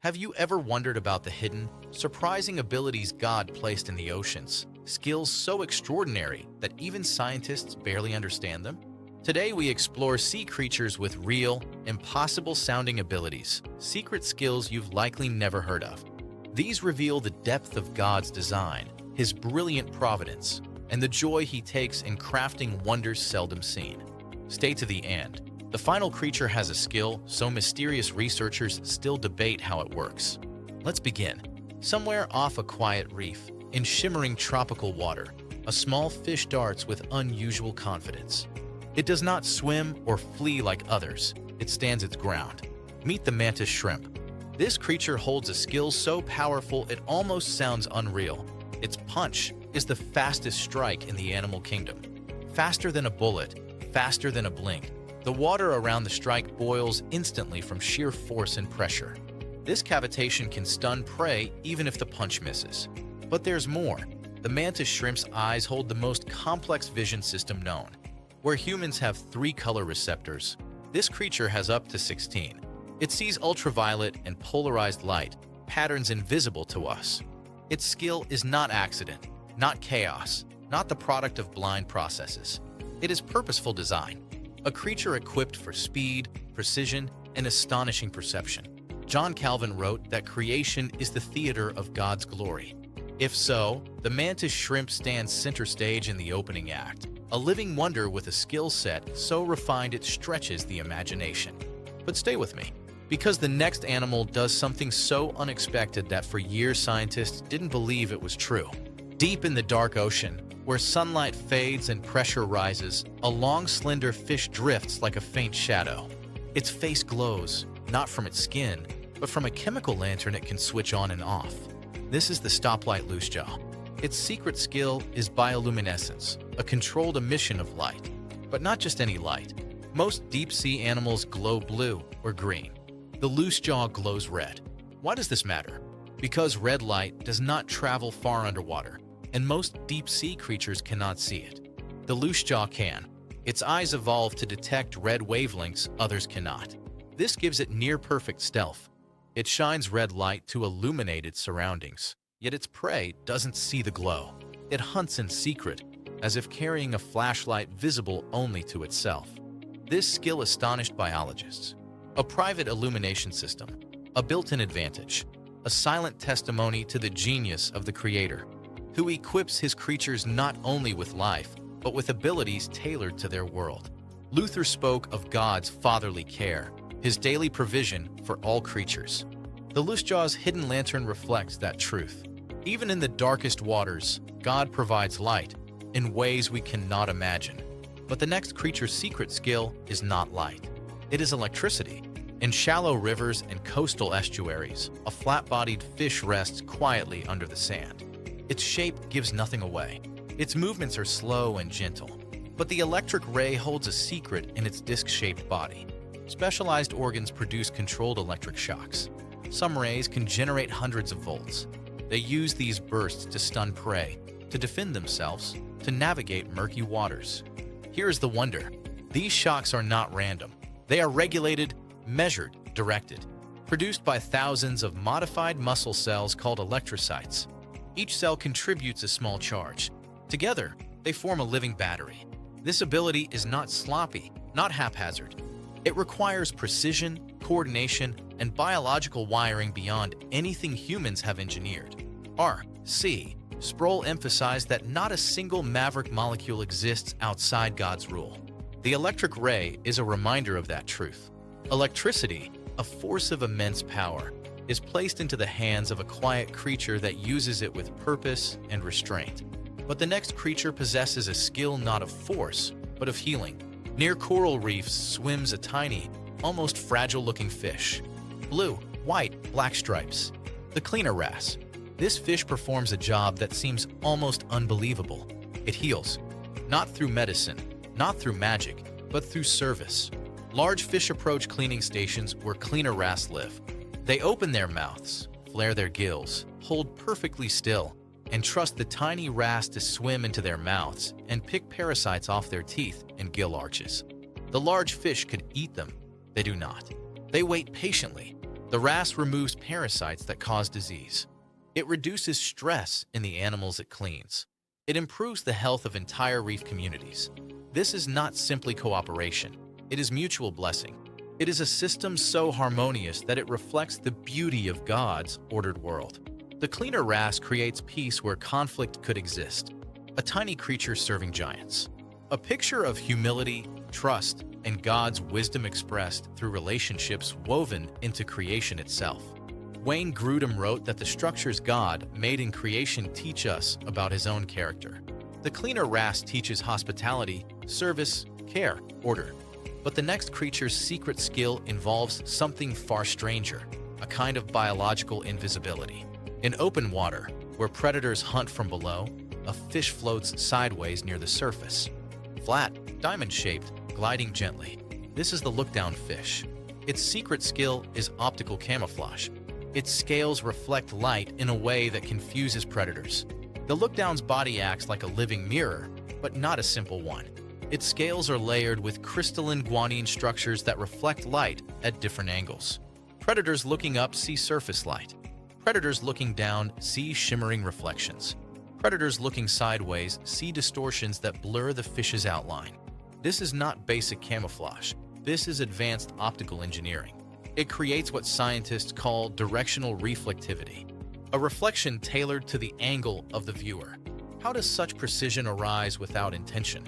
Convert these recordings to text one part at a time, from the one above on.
Have you ever wondered about the hidden, surprising abilities God placed in the oceans? Skills so extraordinary that even scientists barely understand them? Today we explore sea creatures with real, impossible-sounding abilities, secret skills you've likely never heard of. These reveal the depth of God's design, His brilliant providence, and the joy He takes in crafting wonders seldom seen. Stay to the end. The final creature has a skill so mysterious researchers still debate how it works. Let's begin. Somewhere off a quiet reef, in shimmering tropical water, a small fish darts with unusual confidence. It does not swim or flee like others. It stands its ground. Meet the mantis shrimp. This creature holds a skill so powerful it almost sounds unreal. Its punch is the fastest strike in the animal kingdom. Faster than a bullet, faster than a blink. The water around the strike boils instantly from sheer force and pressure. This cavitation can stun prey even if the punch misses. But there's more. The mantis shrimp's eyes hold the most complex vision system known. Where humans have 3 color receptors, this creature has up to 16. It sees ultraviolet and polarized light, patterns invisible to us. Its skill is not accident, not chaos, not the product of blind processes. It is purposeful design. A creature equipped for speed, precision, and astonishing perception. John Calvin wrote that creation is the theater of God's glory. If so, the mantis shrimp stands center stage in the opening act, a living wonder with a skill set so refined it stretches the imagination. But stay with me, because the next animal does something so unexpected that for years scientists didn't believe it was true. Deep in the dark ocean, where sunlight fades and pressure rises, a long, slender fish drifts like a faint shadow. Its face glows, not from its skin, but from a chemical lantern it can switch on and off. This is the stoplight loosejaw. Its secret skill is bioluminescence, a controlled emission of light. But not just any light. Most deep-sea animals glow blue or green. The loosejaw glows red. Why does this matter? Because red light does not travel far underwater, and most deep-sea creatures cannot see it. The loosejaw can. Its eyes evolved to detect red wavelengths others cannot. This gives it near-perfect stealth. It shines red light to illuminate its surroundings, yet its prey doesn't see the glow. It hunts in secret, as if carrying a flashlight visible only to itself. This skill astonished biologists. A private illumination system, a built-in advantage, a silent testimony to the genius of the Creator, who equips his creatures not only with life, but with abilities tailored to their world. Luther spoke of God's fatherly care, his daily provision for all creatures. The loosejaw's hidden lantern reflects that truth. Even in the darkest waters, God provides light in ways we cannot imagine. But the next creature's secret skill is not light. It is electricity. In shallow rivers and coastal estuaries, a flat-bodied fish rests quietly under the sand. Its shape gives nothing away. Its movements are slow and gentle. But the electric ray holds a secret in its disc-shaped body. Specialized organs produce controlled electric shocks. Some rays can generate hundreds of volts. They use these bursts to stun prey, to defend themselves, to navigate murky waters. Here's the wonder. These shocks are not random. They are regulated, measured, directed, produced by thousands of modified muscle cells called electrocytes. Each cell contributes a small charge. Together, they form a living battery. This ability is not sloppy, not haphazard. It requires precision, coordination, and biological wiring beyond anything humans have engineered. R.C. Sproul emphasized that not a single maverick molecule exists outside God's rule. The electric ray is a reminder of that truth. Electricity, a force of immense power, is placed into the hands of a quiet creature that uses it with purpose and restraint. But the next creature possesses a skill not of force, but of healing. Near coral reefs swims a tiny, almost fragile-looking fish. Blue, white, black stripes. The cleaner wrasse. This fish performs a job that seems almost unbelievable. It heals. Not through medicine, not through magic, but through service. Large fish approach cleaning stations where cleaner wrasse live. They open their mouths, flare their gills, hold perfectly still, and trust the tiny wrasse to swim into their mouths and pick parasites off their teeth and gill arches. The large fish could eat them. They do not. They wait patiently, The wrast removes parasites that cause disease. It reduces stress in the animals it cleans. It improves the health of entire reef communities. This is not simply cooperation. It is mutual blessing. It is a system so harmonious that it reflects the beauty of God's ordered world. The cleaner wrast creates peace where conflict could exist. A tiny creature serving giants. A picture of humility, trust, and God's wisdom expressed through relationships woven into creation itself. Wayne Grudem wrote that the structures God made in creation teach us about his own character. The cleaner wrast teaches hospitality, service, care, order. But the next creature's secret skill involves something far stranger, a kind of biological invisibility. In open water, where predators hunt from below, a fish floats sideways near the surface. Flat, diamond-shaped, gliding gently. This is the look-down fish. Its secret skill is optical camouflage. Its scales reflect light in a way that confuses predators. The look-down's body acts like a living mirror, but not a simple one. Its scales are layered with crystalline guanine structures that reflect light at different angles. Predators looking up see surface light. Predators looking down see shimmering reflections. Predators looking sideways see distortions that blur the fish's outline. This is not basic camouflage. This is advanced optical engineering. It creates what scientists call directional reflectivity, a reflection tailored to the angle of the viewer. How does such precision arise without intention?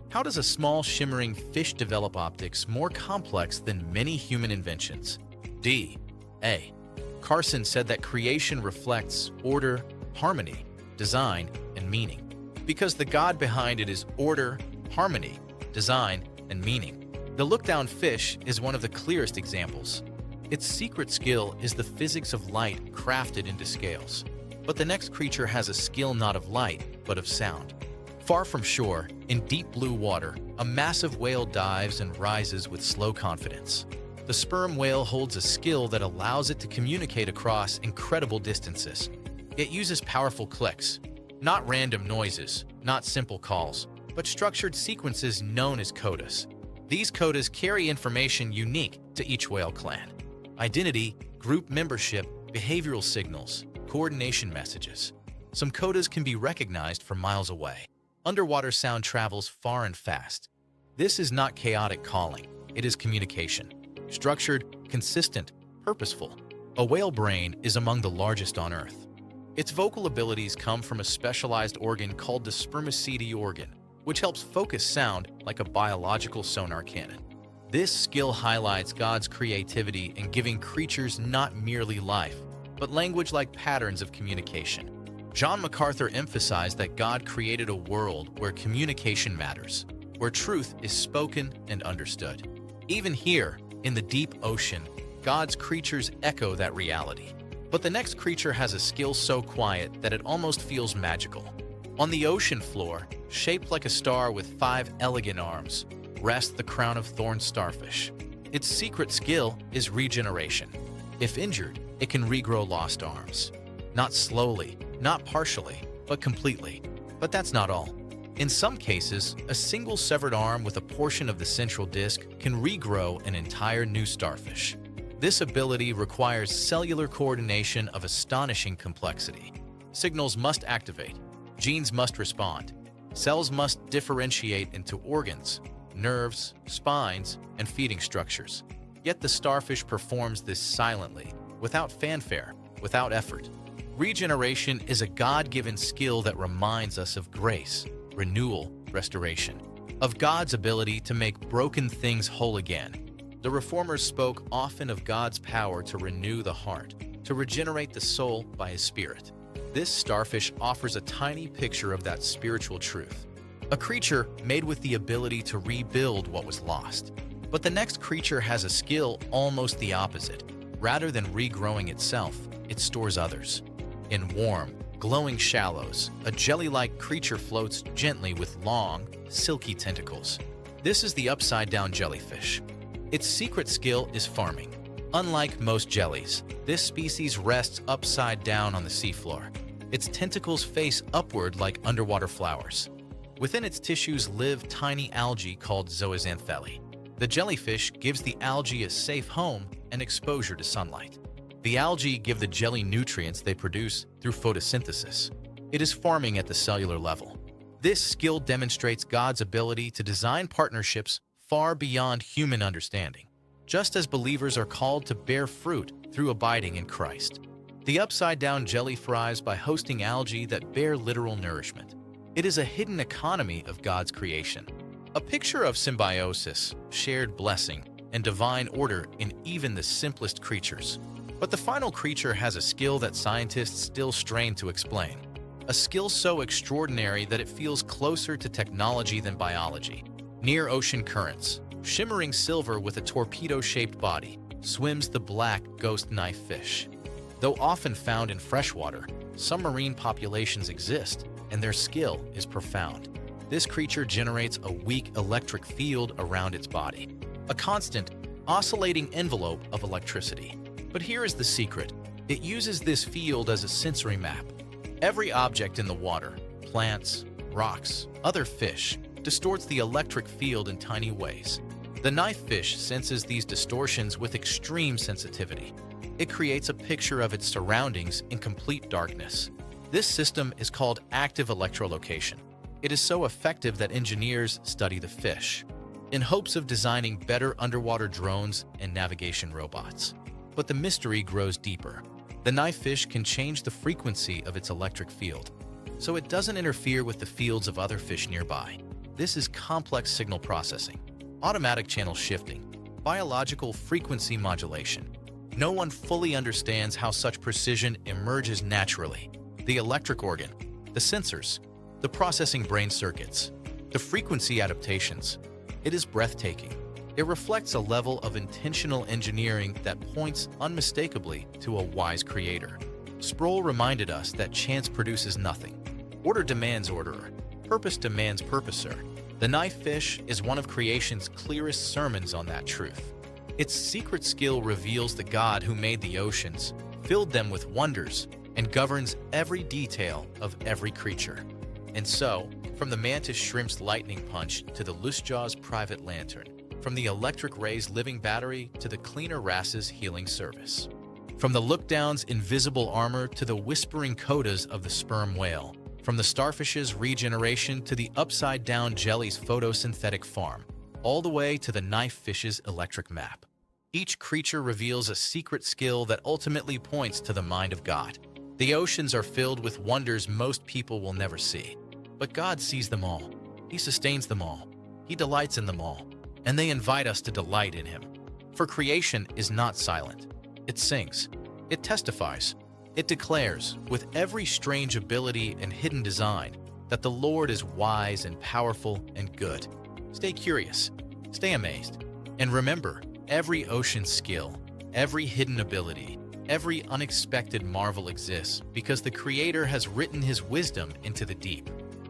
How does a small shimmering fish develop optics more complex than many human inventions? D.A. Carson said that creation reflects order, harmony, design, and meaning. Because the God behind it is order, harmony, design, and meaning. The look-down fish is one of the clearest examples. Its secret skill is the physics of light crafted into scales. But the next creature has a skill not of light, but of sound. Far from shore, in deep blue water, a massive whale dives and rises with slow confidence. The sperm whale holds a skill that allows it to communicate across incredible distances. It uses powerful clicks, not random noises, not simple calls, but structured sequences known as codas. These codas carry information unique to each whale clan. Identity, group membership, behavioral signals, coordination messages. Some codas can be recognized from miles away. Underwater sound travels far and fast. This is not chaotic calling, it is communication. Structured, consistent, purposeful. A whale brain is among the largest on Earth. Its vocal abilities come from a specialized organ called the spermaceti organ, which helps focus sound like a biological sonar cannon. This skill highlights God's creativity in giving creatures not merely life, but language-like patterns of communication. John MacArthur emphasized that God created a world where communication matters, where truth is spoken and understood. Even here, in the deep ocean, God's creatures echo that reality. But the next creature has a skill so quiet that it almost feels magical. On the ocean floor, shaped like a star with 5 elegant arms, rests the crown of thorn starfish. Its secret skill is regeneration. If injured, it can regrow lost arms. Not slowly, not partially, but completely. But that's not all. In some cases, a single severed arm with a portion of the central disc can regrow an entire new starfish. This ability requires cellular coordination of astonishing complexity. Signals must activate, genes must respond, cells must differentiate into organs, nerves, spines, and feeding structures. Yet the starfish performs this silently, without fanfare, without effort. Regeneration is a God-given skill that reminds us of grace, renewal, restoration, of God's ability to make broken things whole again. The Reformers spoke often of God's power to renew the heart, to regenerate the soul by His Spirit. This starfish offers a tiny picture of that spiritual truth, a creature made with the ability to rebuild what was lost. But the next creature has a skill almost the opposite. Rather than regrowing itself, it stores others. In warm, glowing shallows, a jelly-like creature floats gently with long, silky tentacles. This is the upside-down jellyfish. Its secret skill is farming. Unlike most jellies, this species rests upside down on the seafloor. Its tentacles face upward like underwater flowers. Within its tissues live tiny algae called zooxanthellae. The jellyfish gives the algae a safe home and exposure to sunlight. The algae give the jelly nutrients they produce through photosynthesis. It is farming at the cellular level. This skill demonstrates God's ability to design partnerships far beyond human understanding, just as believers are called to bear fruit through abiding in Christ. The upside-down jelly thrives by hosting algae that bear literal nourishment. It is a hidden economy of God's creation, a picture of symbiosis, shared blessing, and divine order in even the simplest creatures. But the final creature has a skill that scientists still strain to explain. A skill so extraordinary that it feels closer to technology than biology. Near ocean currents, shimmering silver with a torpedo-shaped body, swims the black ghost knife fish. Though often found in freshwater, some marine populations exist, and their skill is profound. This creature generates a weak electric field around its body, a constant, oscillating envelope of electricity. But here is the secret. It uses this field as a sensory map. Every object in the water, plants, rocks, other fish, distorts the electric field in tiny ways. The knife fish senses these distortions with extreme sensitivity. It creates a picture of its surroundings in complete darkness. This system is called active electrolocation. It is so effective that engineers study the fish in hopes of designing better underwater drones and navigation robots. But the mystery grows deeper. The knife fish can change the frequency of its electric field, so it doesn't interfere with the fields of other fish nearby. This is complex signal processing, automatic channel shifting, biological frequency modulation. No one fully understands how such precision emerges naturally. The electric organ, the sensors, the processing brain circuits, the frequency adaptations. It is breathtaking. It reflects a level of intentional engineering that points unmistakably to a wise creator. Sproul reminded us that chance produces nothing. Order demands orderer. Purpose demands purposer. The knife fish is one of creation's clearest sermons on that truth. Its secret skill reveals the God who made the oceans, filled them with wonders, and governs every detail of every creature. And so, from the mantis shrimp's lightning punch to the loosejaw's private lantern, from the electric ray's living battery to the cleaner wrasses' healing service, from the lookdown's invisible armor to the whispering codas of the sperm whale, from the starfish's regeneration to the upside-down jelly's photosynthetic farm, all the way to the knife fish's electric map. Each creature reveals a secret skill that ultimately points to the mind of God. The oceans are filled with wonders most people will never see. But God sees them all. He sustains them all. He delights in them all. And they invite us to delight in Him. For creation is not silent. It sings. It testifies. It declares, with every strange ability and hidden design, that the Lord is wise and powerful and good. Stay curious. Stay amazed. And remember, every ocean skill, every hidden ability, every unexpected marvel exists because the Creator has written His wisdom into the deep.